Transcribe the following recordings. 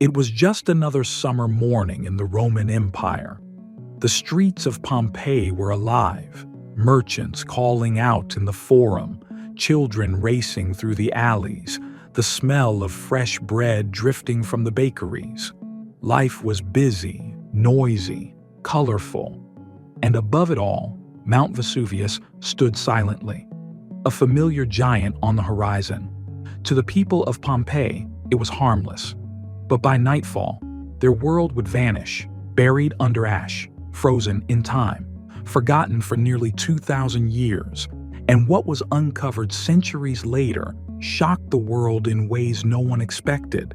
It was just another summer morning in the Roman Empire. The streets of Pompeii were alive, merchants calling out in the forum, children racing through the alleys, the smell of fresh bread drifting from the bakeries. Life was busy, noisy, colorful, and above it all, Mount Vesuvius stood silently, a familiar giant on the horizon. To the people of Pompeii, it was harmless. But by nightfall, their world would vanish, buried under ash, frozen in time, forgotten for nearly 2,000 years. And what was uncovered centuries later shocked the world in ways no one expected.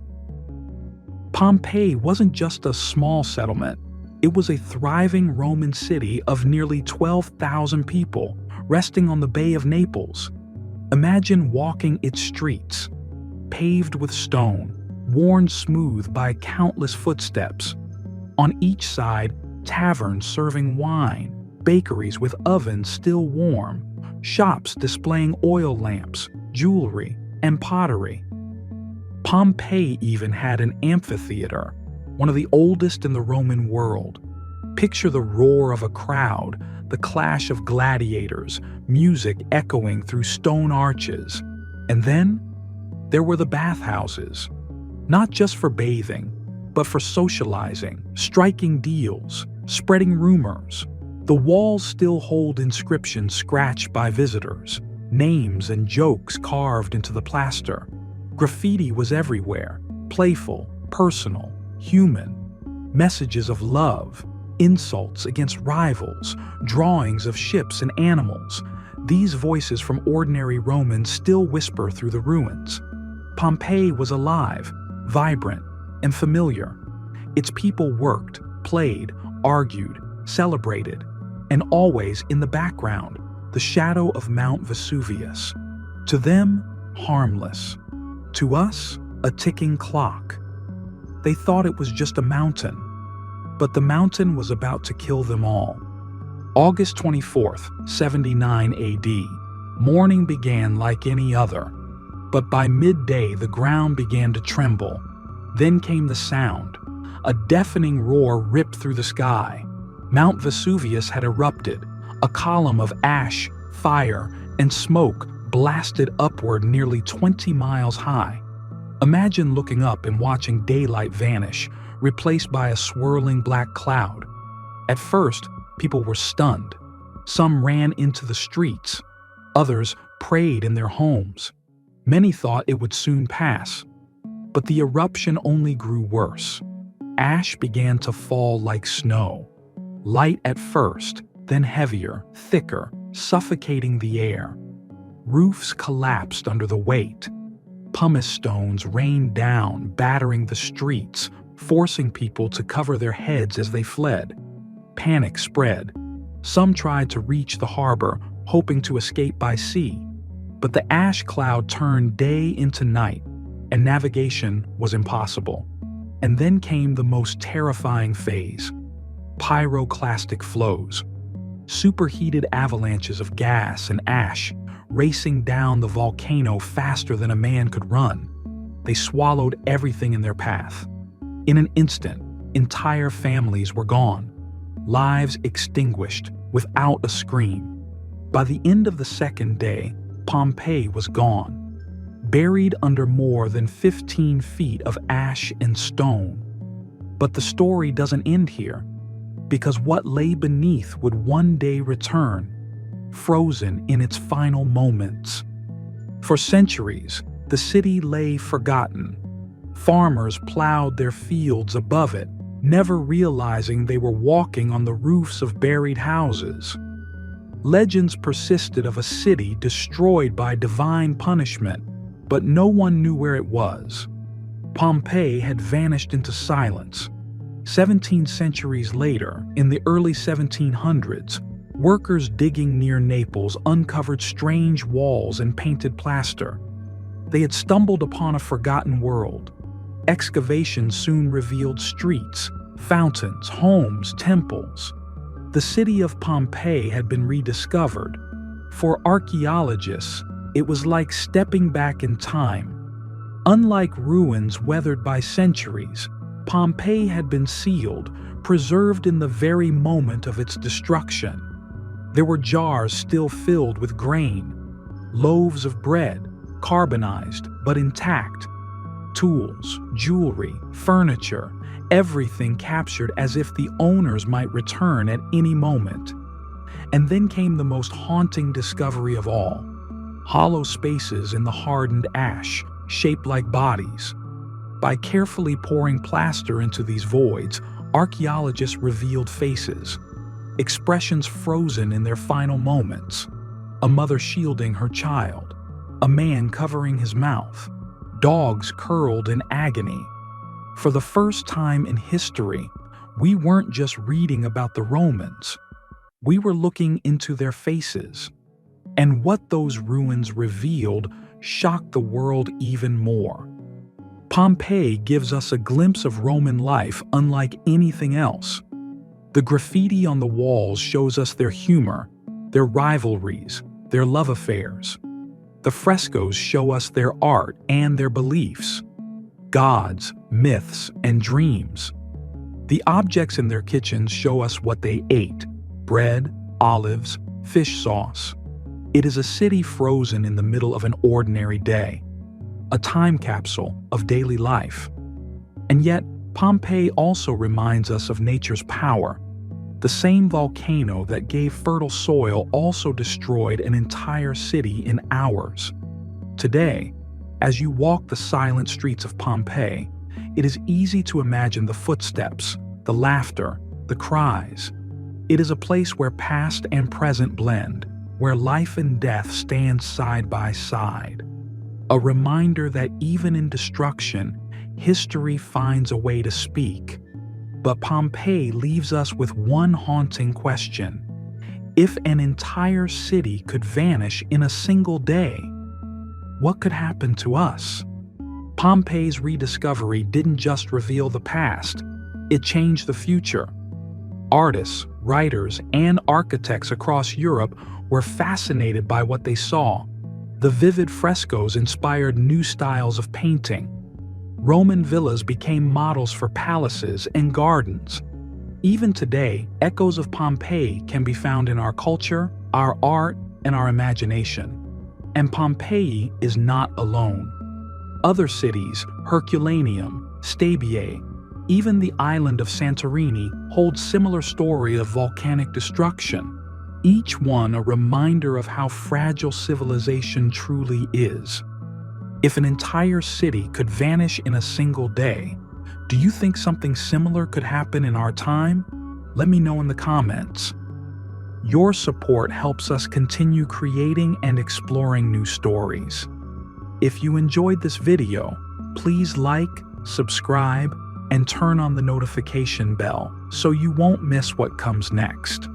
Pompeii wasn't just a small settlement. It was a thriving Roman city of nearly 12,000 people, resting on the Bay of Naples. Imagine walking its streets, paved with stone, worn smooth by countless footsteps. On each side, taverns serving wine, bakeries with ovens still warm, shops displaying oil lamps, jewelry, and pottery. Pompeii even had an amphitheater, one of the oldest in the Roman world. Picture the roar of a crowd, the clash of gladiators, music echoing through stone arches. And then there were the bathhouses, not just for bathing, but for socializing, striking deals, spreading rumors. The walls still hold inscriptions scratched by visitors, names and jokes carved into the plaster. Graffiti was everywhere, playful, personal, human. Messages of love, insults against rivals, drawings of ships and animals. These voices from ordinary Romans still whisper through the ruins. Pompeii was alive, vibrant, and familiar. Its people worked, played, argued, celebrated, and always in the background, the shadow of Mount Vesuvius. To them, harmless. To us, a ticking clock. They thought it was just a mountain, but the mountain was about to kill them all. August 24th, 79 AD. Morning began like any other, but by midday the ground began to tremble. Then came the sound. A deafening roar ripped through the sky. Mount Vesuvius had erupted. A column of ash, fire, and smoke blasted upward nearly 20 miles high. Imagine looking up and watching daylight vanish, replaced by a swirling black cloud. At first, people were stunned. Some ran into the streets. Others prayed in their homes. Many thought it would soon pass. But the eruption only grew worse. Ash began to fall like snow. Light at first, then heavier, thicker, suffocating the air. Roofs collapsed under the weight. Pumice stones rained down, battering the streets, forcing people to cover their heads as they fled. Panic spread. Some tried to reach the harbor, hoping to escape by sea. But the ash cloud turned day into night, and navigation was impossible. And then came the most terrifying phase: pyroclastic flows. Superheated avalanches of gas and ash racing down the volcano faster than a man could run. They swallowed everything in their path. In an instant, entire families were gone, lives extinguished without a scream. By the end of the second day, Pompeii was gone, buried under more than 15 feet of ash and stone. But the story doesn't end here, because what lay beneath would one day return, frozen in its final moments. For centuries, the city lay forgotten. Farmers plowed their fields above it, never realizing they were walking on the roofs of buried houses. Legends persisted of a city destroyed by divine punishment, but no one knew where it was. Pompeii had vanished into silence. 17 centuries later, in the early 1700s, workers digging near Naples uncovered strange walls and painted plaster. They had stumbled upon a forgotten world. Excavations soon revealed streets, fountains, homes, temples. The city of Pompeii had been rediscovered. For archaeologists, it was like stepping back in time. Unlike ruins weathered by centuries, Pompeii had been sealed, preserved in the very moment of its destruction. There were jars still filled with grain, loaves of bread, carbonized but intact, tools, jewelry, furniture, everything captured as if the owners might return at any moment. And then came the most haunting discovery of all: hollow spaces in the hardened ash, shaped like bodies. By carefully pouring plaster into these voids, archaeologists revealed faces, expressions frozen in their final moments: a mother shielding her child, a man covering his mouth, dogs curled in agony. For the first time in history, we weren't just reading about the Romans. We were looking into their faces. And what those ruins revealed shocked the world even more. Pompeii gives us a glimpse of Roman life unlike anything else. The graffiti on the walls shows us their humor, their rivalries, their love affairs. The frescoes show us their art and their beliefs, gods, myths, and dreams. The objects in their kitchens show us what they ate: bread, olives, fish sauce. It is a city frozen in the middle of an ordinary day, a time capsule of daily life. And yet, Pompeii also reminds us of nature's power. The same volcano that gave fertile soil also destroyed an entire city in hours. Today, as you walk the silent streets of Pompeii, it is easy to imagine the footsteps, the laughter, the cries. It is a place where past and present blend, where life and death stand side by side. A reminder that even in destruction, history finds a way to speak. But Pompeii leaves us with one haunting question: if an entire city could vanish in a single day, what could happen to us? Pompeii's rediscovery didn't just reveal the past, it changed the future. Artists, writers, and architects across Europe were fascinated by what they saw. The vivid frescoes inspired new styles of painting. Roman villas became models for palaces and gardens. Even today, echoes of Pompeii can be found in our culture, our art, and our imagination. And Pompeii is not alone. Other cities, Herculaneum, Stabiae, even the island of Santorini, hold similar stories of volcanic destruction, each one a reminder of how fragile civilization truly is. If an entire city could vanish in a single day, do you think something similar could happen in our time? Let me know in the comments. Your support helps us continue creating and exploring new stories. If you enjoyed this video, please like, subscribe, and turn on the notification bell so you won't miss what comes next.